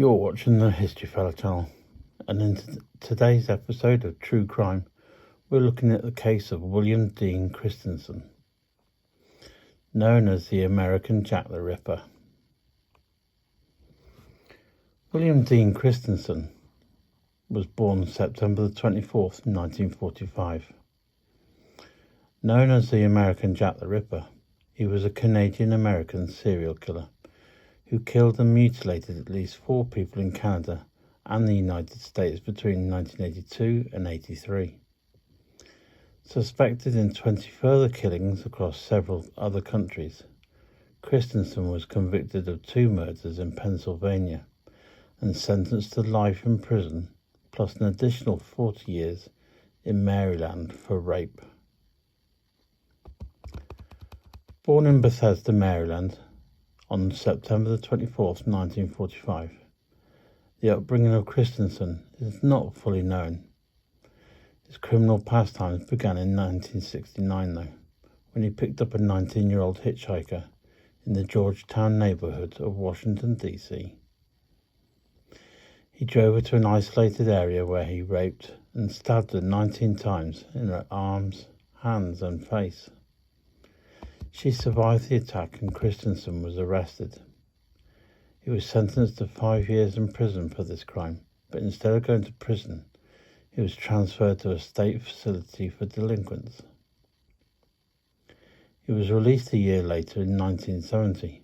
You're watching the History Fella channel, and in today's episode of True Crime, we're looking at the case of William Dean Christensen, known as the American Jack the Ripper. William Dean Christensen was born September the 24th, 1945. Known as the American Jack the Ripper, he was a Canadian-American serial killer who killed and mutilated at least 4 people in Canada and the United States between 1982 and 83. Suspected in 20 further killings across several other countries, Christensen was convicted of 2 murders in Pennsylvania and sentenced to life in prison, plus an additional 40 years in Maryland for rape. Born in Bethesda, Maryland, on September the 24th, 1945, the upbringing of Christensen is not fully known. His criminal pastimes began in 1969, though, when he picked up a 19-year-old hitchhiker in the Georgetown neighborhood of Washington, D.C. He drove her to an isolated area where he raped and stabbed her 19 times in her arms, hands, and face. She survived the attack and Christensen was arrested. He was sentenced to 5 years in prison for this crime, but instead of going to prison, he was transferred to a state facility for delinquents. He was released a year later in 1970.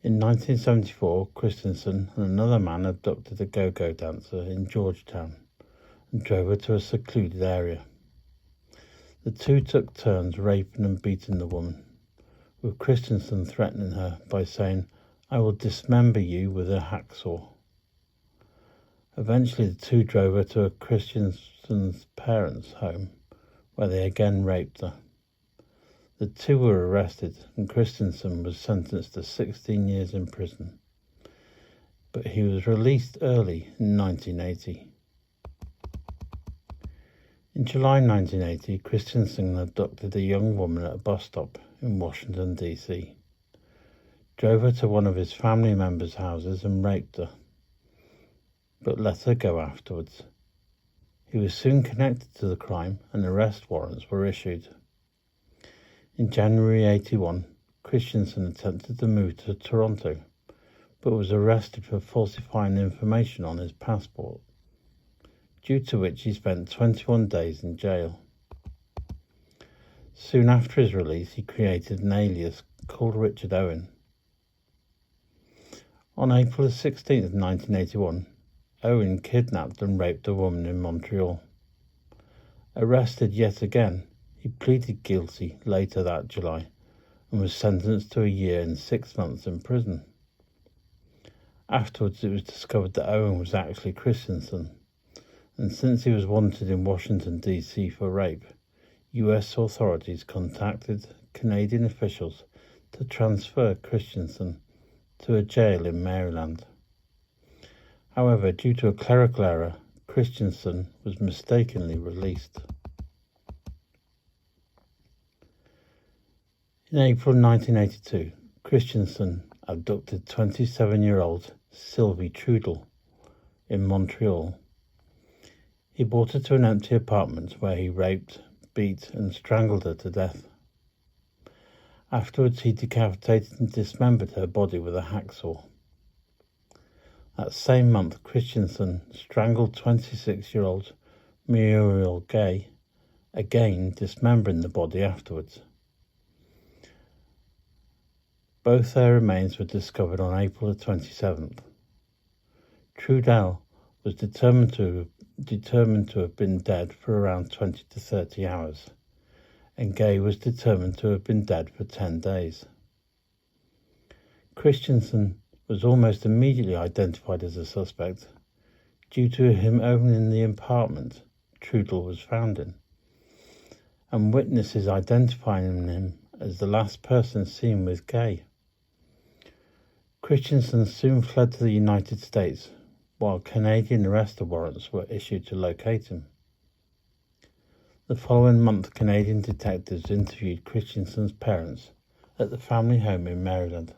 In 1974, Christensen and another man abducted a go-go dancer in Georgetown and drove her to a secluded area. The two took turns raping and beating the woman, with Christensen threatening her by saying, "I will dismember you with a hacksaw." Eventually, the two drove her to Christensen's parents' home, where they again raped her. The two were arrested, and Christensen was sentenced to 16 years in prison, but he was released early in 1980. In July 1980, Christensen abducted a young woman at a bus stop in Washington, D.C., drove her to one of his family members' houses and raped her, but let her go afterwards. He was soon connected to the crime and arrest warrants were issued. In January 1981, Christensen attempted to move to Toronto, but was arrested for falsifying information on his passport, due to which he spent 21 days in jail. Soon after his release, he created an alias called Richard Owen. On April 16, 1981, Owen kidnapped and raped a woman in Montreal. Arrested yet again, he pleaded guilty later that July and was sentenced to a year and 6 months in prison. Afterwards, it was discovered that Owen was actually Christensen, and since he was wanted in Washington, D.C. for rape, U.S. authorities contacted Canadian officials to transfer Christensen to a jail in Maryland. However, due to a clerical error, Christensen was mistakenly released. In April 1982, Christensen abducted 27-year-old Sylvie Trudel in Montreal. He brought her to an empty apartment where he raped, beat, and strangled her to death. Afterwards, he decapitated and dismembered her body with a hacksaw. That same month, Christensen strangled 26-year-old Muriel Gay, again dismembering the body afterwards. Both their remains were discovered on April 27th. Trudel was determined to have been dead for around 20 to 30 hours, and Gay was determined to have been dead for 10 days. Christensen was almost immediately identified as a suspect due to him owning the apartment Trudel was found in, and witnesses identifying him as the last person seen with Gay. Christensen soon fled to the United States, while Canadian arrest warrants were issued to locate him. The following month, Canadian detectives interviewed Christensen's parents at the family home in Maryland.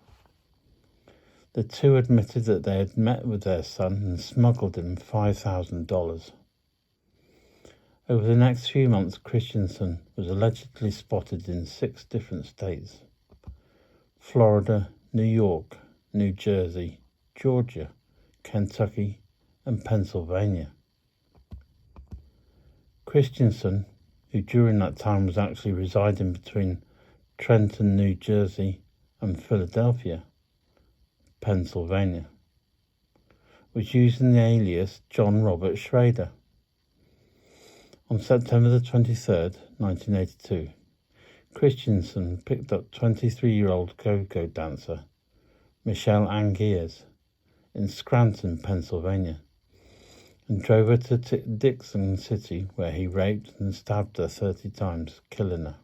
The two admitted that they had met with their son and smuggled him $5,000. Over the next few months, Christensen was allegedly spotted in 6 different states: Florida, New York, New Jersey, Georgia, Kentucky, and Pennsylvania. Christensen, who during that time was actually residing between Trenton, New Jersey, and Philadelphia, Pennsylvania, was using the alias John Robert Schrader. On September the 23rd, 1982, Christensen picked up 23-year-old go-go dancer Michelle Angiers in Scranton, Pennsylvania, and drove her to Dixon City, where he raped and stabbed her 30 times, killing her.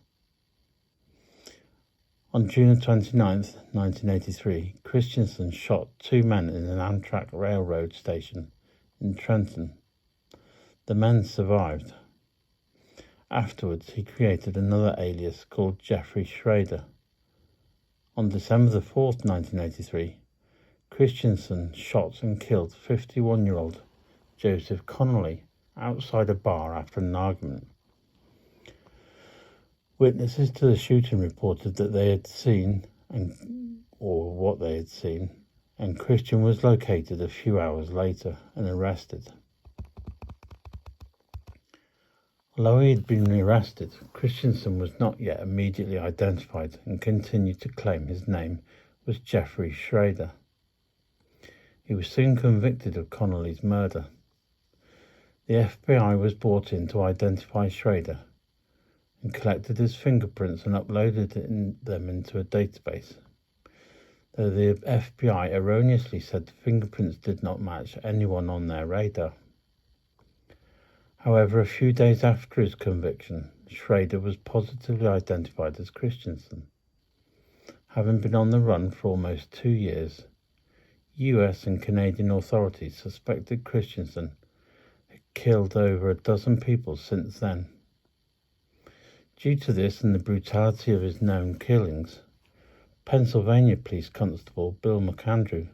On June 29, 1983, Christensen shot 2 men in an Amtrak railroad station in Trenton. The men survived. Afterwards, he created another alias called Jeffrey Schrader. On December 4, 1983, Christensen shot and killed 51-year-old Joseph Connolly outside a bar after an argument. Witnesses to the shooting reported that they had seen, what they had seen, and Christian was located a few hours later and arrested. Although he had been arrested, Christensen was not yet immediately identified and continued to claim his name was Jeffrey Schrader. He was soon convicted of Connolly's murder. The FBI was brought in to identify Schrader and collected his fingerprints and uploaded them into a database, though the FBI erroneously said the fingerprints did not match anyone on their radar. However, a few days after his conviction, Schrader was positively identified as Christensen. Having been on the run for almost 2 years, US and Canadian authorities suspected Christensen had killed over a dozen people since then. Due to this and the brutality of his known killings, Pennsylvania Police Constable Bill McAndrew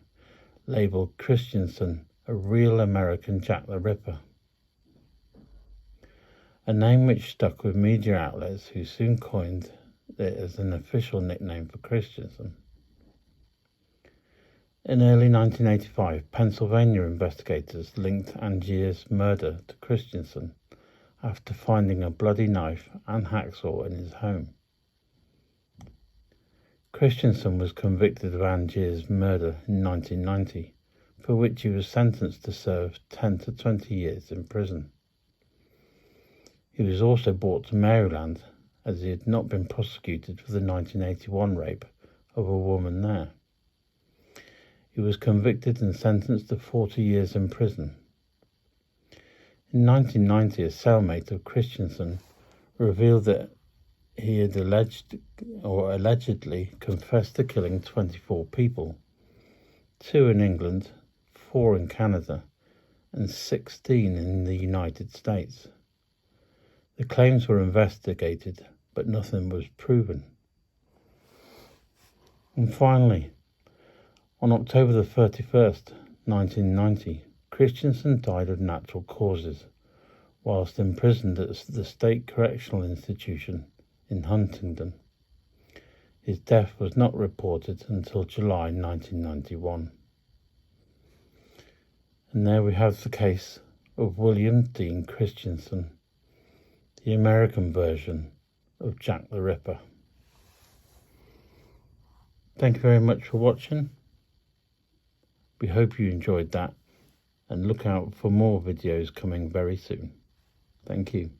labelled Christensen a real American Jack the Ripper, a name which stuck with media outlets who soon coined it as an official nickname for Christensen. In early 1985, Pennsylvania investigators linked Angiers' murder to Christensen after finding a bloody knife and hacksaw in his home. Christensen was convicted of Angiers' murder in 1990, for which he was sentenced to serve 10 to 20 years in prison. He was also brought to Maryland, as he had not been prosecuted for the 1981 rape of a woman there. He was convicted and sentenced to 40 years in prison. In 1990, a cellmate of Christensen revealed that he had allegedly confessed to killing 24 people, 2 in England, 4 in Canada, and 16 in the United States. The claims were investigated, but nothing was proven. And finally, on October the 31st, 1990, Christensen died of natural causes whilst imprisoned at the State Correctional Institution in Huntingdon. His death was not reported until July 1991. And there we have the case of William Dean Christensen, the American version of Jack the Ripper. Thank you very much for watching. We hope you enjoyed that, and look out for more videos coming very soon. Thank you.